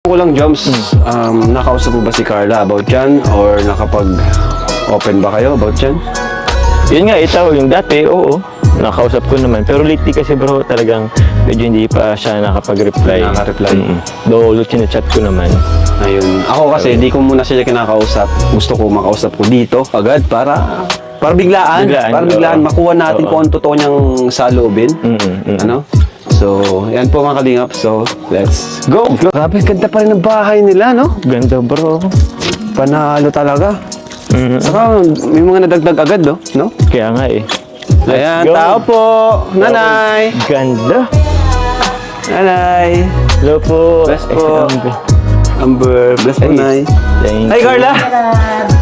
ko lang, Joms, nakausap mo ba si Carla about yan? Or nakapag-open ba kayo about yan? Yun nga, ito, yung dati, oo. Nakausap ko naman. Pero lately kasi bro, talagang medyo hindi pa siya nakapag-reply. Nakaka-reply. Though, chat ko naman. Ayun. Ako kasi, di ko muna siya kinakausap. Gusto ko makausap ko dito agad para biglaan. Para biglaan makuha natin kung ano totoo niyang saloobin. Ano? So, yan po mga kalingap. So, let's go! Grabe, ganda pa rin ng bahay nila, no? Ganda bro. Panalo talaga. Saka, may mga nadagdag agad, no? Kaya nga eh. Ayan, go. tao po! Nanay! Ganda. Nanay! Hello po. Bless po. Amber, bless po, Nay. Thank Hi, you. Carla!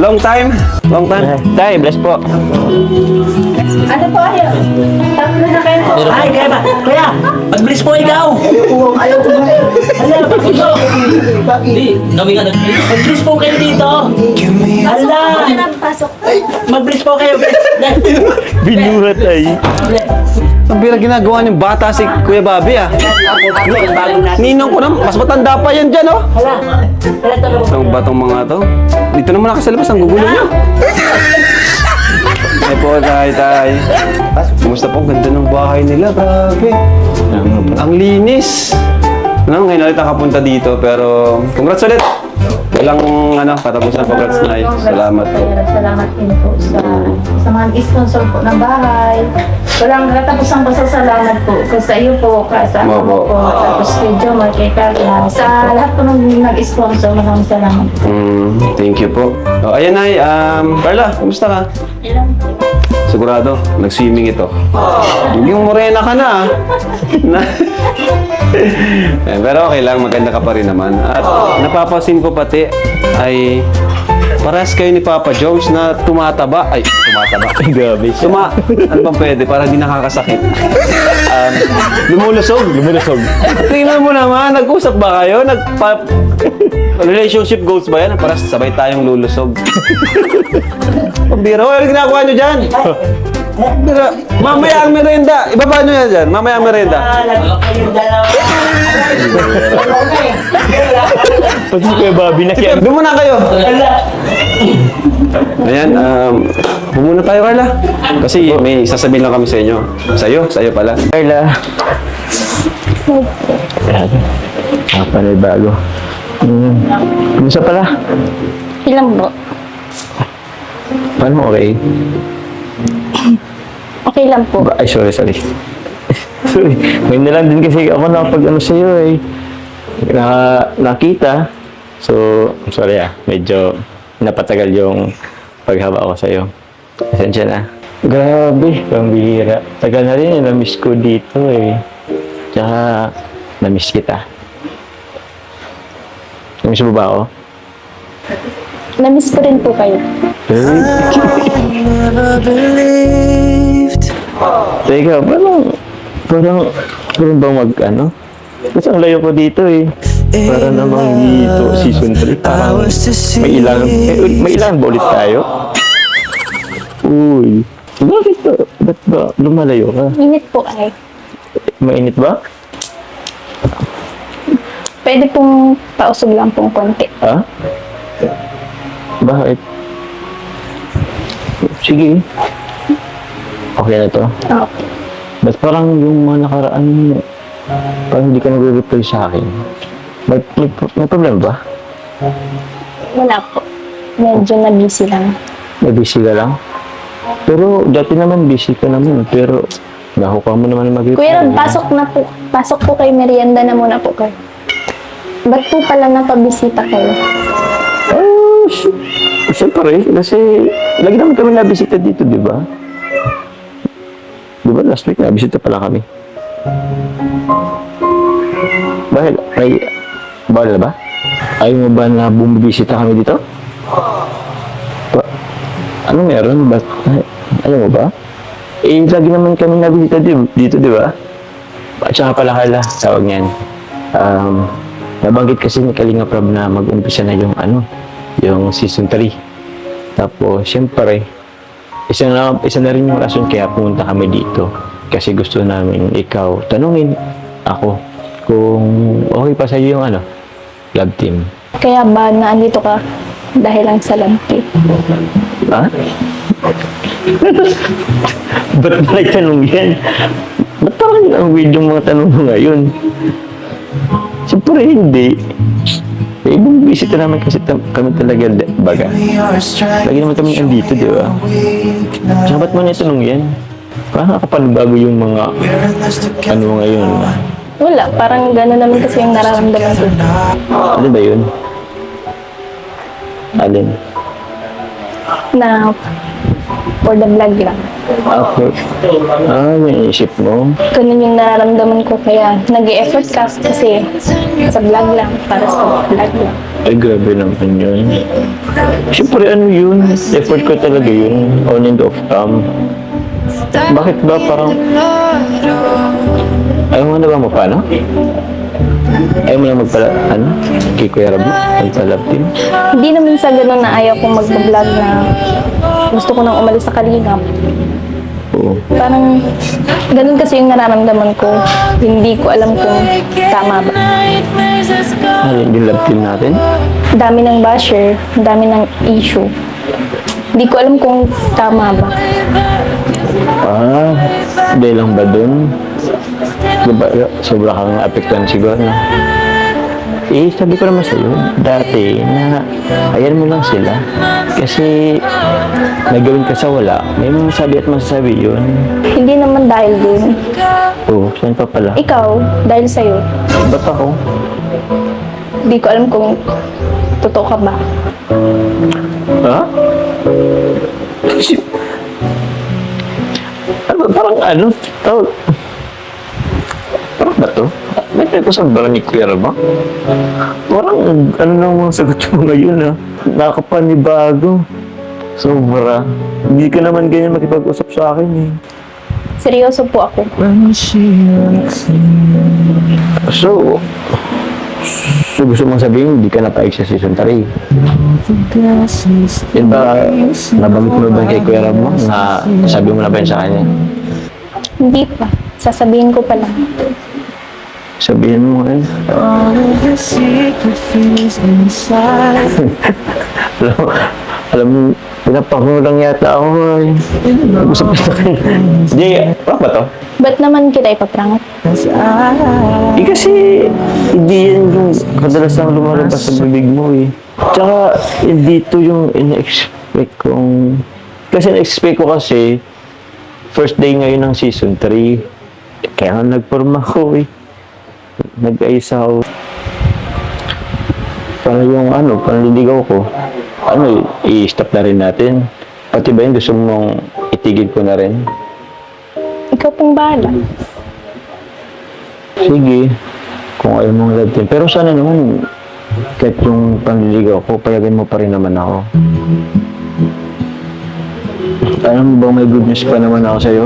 Long time? Long time? Tay, bless po. Ano po ayaw? Tatlo na kayo po. Ay, kaya ba? Kaya, mag-bless po ikaw. Ayaw po. Hala, bakit po? Hindi, kami nga nag-bless. Mag-bless po kayo dito. Hala, Ano na pasok? mag-bless po kayo. Binuhat ay. Ang bira ginagawa niyong bata si Kuya Bobby, ah. Ninong ko na, mas matanda pa yan dyan, oh. Hala, hala talaga. Itong batong mga to. Dito naman ako sa labas, ang gugulo niyo. Ay po, tay. Kumusta po? Ang ganda ng bahay nila, grabe. Ang linis. Ano, ngayon ulit nakapunta dito, pero congrats ulit. Walang katapusan, congrats na. Salamat po. Salamat din po sa mga sponsor po ng bahay. Walang katapusang pasasalamat po. Sa iyo po, sa ako Opo. po, tapos kay Jomar, kay Carla. Sa lahat po ng nag-sponsor, maraming salamat. Thank you po. Oh, ayan, Nay. Carla, kumusta ka? Ilan po? Sigurado, nag-swimming ito. Yung morena ka na, ah. Pero okay lang, maganda ka pa rin naman. At napapansin ko pati ay parehas kayo ni Papa Jones na tumataba. Ay, tumataba. Grabe siya. Ano bang pwede? Para di nakakasakit. Lumulusog. Tingnan mo naman, nag-usap ba kayo? Relationship goals ba yan? Para sabay tayong lulusog. Pambira, ano ginagawa nyo dyan? Pambira, mamaya ang merenda. Ibaba nyo yan dyan. Mamaya ang merenda. Kayong dalawa. Pati si Kuya Bobby na kaya. Doon muna kayo. Hala. Ayan, muna tayo, Carla. Kasi may sasabihin lang kami sa inyo. Sa'yo pala. Carla. Grabe. Panay bago. Kumusta pala? Ilang po? Paano okay? Okay lang po. Ay, sorry. Sorry. May na lang din kasi ako nakapag sa'yo eh. Nakita. So, I'm sorry medyo napatagal yung paghaba ko sa'yo. Pasensya na. Grabe, pambihira. Tagal na rin na-miss ko dito eh. Tsaka, na-miss kita. Na-miss mo ba ako? Na-miss ko rin po kayo. Teka, parang bang Kasi ang layo ko dito eh. Para namang dito, season 3, parang may ilan ba ulit tayo? Uy, bakit ba? Ba't ba lumalayo ka? Init po ay. Mainit ba? Pwede pong pausog lang pong konti. Ha? Bakit? Sige. Okay na to. Okay. Ba't parang yung mga nakaraan mo, parang hindi ka nag-reply sa akin? May problema ba? Wala po. Medyo na-busy lang. May busy ka lang? Pero dati naman busy ka naman. Pero nakuha mo naman mag-reply. Kuya Rob, pasok na po. Pasok po kay merienda na muna po kayo. Ba't po pala napabisita kayo? Siyempre, kasi lagi naman kami nabisita dito, di ba? Di ba last week nabisita pala kami? Bakit? Bawal na ba? Ayaw mo ba na bumibisita kami dito? Ano meron? Ba't? Ayaw mo ba? Lagi naman kami nabisita dito, di ba? At saka pala tawag niyan. Nabanggit kasi ni Kalinga Prab na mag-umpisa na yung season 3. Tapos, siyempre, isa na rin yung rason kaya pumunta kami dito. Kasi gusto namin ikaw tanungin ako kung okay pa sa'yo love team. Kaya ba naandito ka dahil lang sa love team? Ha? Ba't ba nagtanong yan? Ba't parang ang weird yung mga tanong mo ngayon? Siyempre hindi. Eh, ibang bisita naman kasi kami talaga, baga. Lagi naman kami andito, di ba? Tsaka ba't mo naitanong yan? Parang nakapanibago yung mga ano ngayon. Wala, parang gano'n naman kasi yung nararamdaman ko. Ano ba yun? Alin? Na for the vlog lang. Ako. May isip mo. Ganun yung nararamdaman ko kaya nag-e-effort ka kasi sa vlog lang, para sa vlog lang. Ay, grabe naman yun. Siyempre, ano yun? Effort ko talaga yun. On and off cam. Bakit ba parang... Ayaw mo na ba magpaano? Ayaw mo na magpala... Ano? Kay Kuya Rabi? Magpalab din? Hindi naman sa ganun na ayaw kong mag-vlog na gusto ko nang umalis sa Kalingap. Oo. Parang ganun kasi yung nararamdaman ko. Hindi ko alam kung tama ba. Ano yung love team natin? Dami ng basher, dami ng issue. Hindi ko alam kung tama ba. Dahil lang ba dun? Diba, sobra kang apektuhan siguro, no? Eh, sabi ko naman sa'yo, dati, na ayan mo lang sila. Kasi, nagawin ka sa wala, may masasabi at masasabi yun. Hindi naman dahil dun. Oo, saan pa pala? Ikaw, dahil sa'yo. Ba't ako? Hindi ko alam kung totoo ka ba. Ha? Kasi, parang ano, tawag, parang ba to? May pinag-usap ba ni Kuya ba? Parang, ano nang mga sagot mo ngayon, ha? Nakakapanibago. Sobra. Hindi ka naman ganyan makipag-usap sa akin, eh. Seryoso po ako. So gusto mong sabihin, hindi ka napaig sa season 3? Yan ba, nabanggit mo ba kay Kuya Rab mo na sabi mo na ba yun sa kanya? Hindi pa. Sasabihin ko pa lang. Sabihin mo ngayon. alam mo, pinapangulang yata ako. Nag-usap na sa akin. Jay, prank ba to? Ba't naman kita ipaprank? Eh kasi, hindi yan yung kadalas lang lumalabas sa bibig mo eh. Tsaka, dito yung ina-expect kong... Kasi na-expect ko kasi, first day ngayon ng season 3. Kaya nga nagporma ko eh. Nag-ayos ako. Para yung ano, panliligaw ko. Ano, i-stop na rin natin. Pati ba yun gusto mong itigil ko na rin? Ikaw pong bahala. Sige, kung ayaw mong love team. Pero sana naman, kahit yung panliligaw ko, payagan mo pa rin naman ako. Alam mo ba may good news pa naman ako sa'yo?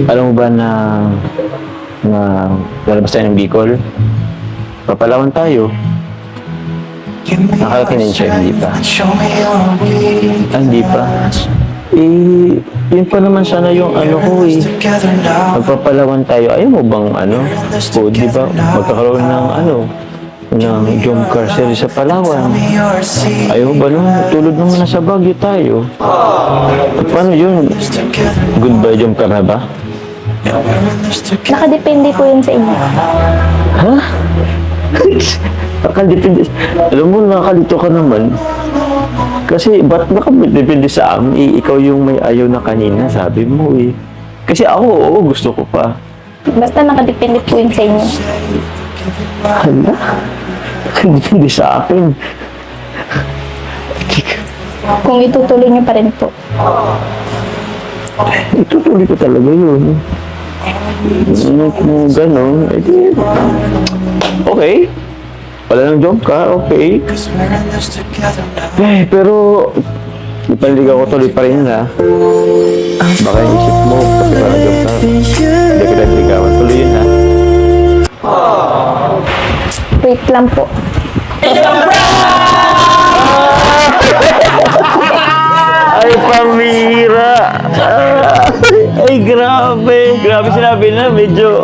Alam mo ba na lalabas tayo ng Bicol? Papalawan tayo. Nakakakinig siya, hindi pa. Hindi pa. Eh, yun pa naman sana yung ano ko eh. Magpapalawan tayo. Ayaw mo bang ano? O, di ba? Magkakaroon ng ano? Ng jump car series sa Palawan. Ayaw ba nun? Tulad naman na sa Baguio tayo. Paano yun? Goodbye jump car na ba? Nakadepende po yun sa inyo. Ha? Nakadepende. Alam mo, nakakalito ka naman. Kasi, ba't nakadepende sa amin? Eh, ikaw yung may ayaw na kanina, sabi mo eh. Kasi ako, oo, gusto ko pa. Basta nakadepende po yun sa inyo. Hala? Nakadepende sa akin. Kung itutuloy niyo pa rin po. Itutuloy ko talaga yun. Kung gano'n, edi... Okay. Wala nang job ka, okay. Eh, pero... Ipanligaw ko tuloy pa rin ha. Baka yung isip mo, pati parang job ka. Hindi kita ligawan. Tuloy yun ha. Wait lang po. Ay, pamira! Ay, grabe! Grabe sinabi na, medyo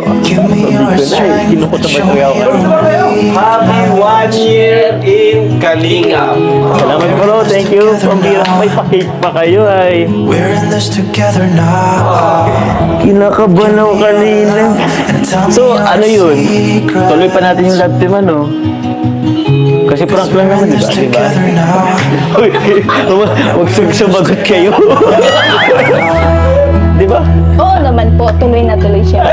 ko na eh. Kinukot na ba ako? Happy 1 year in Kalingap. Salamat bro, thank you. Pambira, may pakik pa kayo ay. We're in this together now. Kinakabahan ako kanina. So, ano yun? Tuloy pa natin yung love team, ano? Kasi prank lang naman, di ba? Di ba? Together now. Uy, huwag sumagot kayo. Di ba? Oo naman po, tuloy na tuloy siya.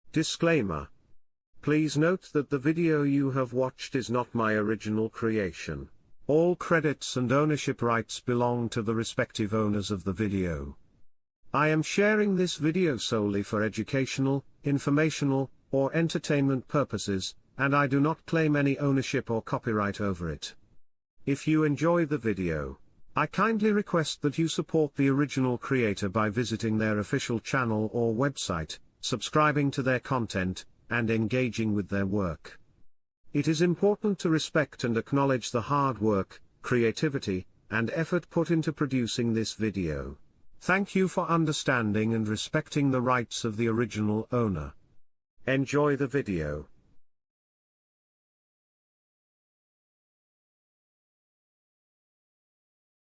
Disclaimer. Please note that the video you have watched is not my original creation. All credits and ownership rights belong to the respective owners of the video. I am sharing this video solely for educational, informational, or entertainment purposes, and I do not claim any ownership or copyright over it. If you enjoy the video, I kindly request that you support the original creator by visiting their official channel or website, subscribing to their content, and engaging with their work. It is important to respect and acknowledge the hard work, creativity, and effort put into producing this video. Thank you for understanding and respecting the rights of the original owner. Enjoy the video.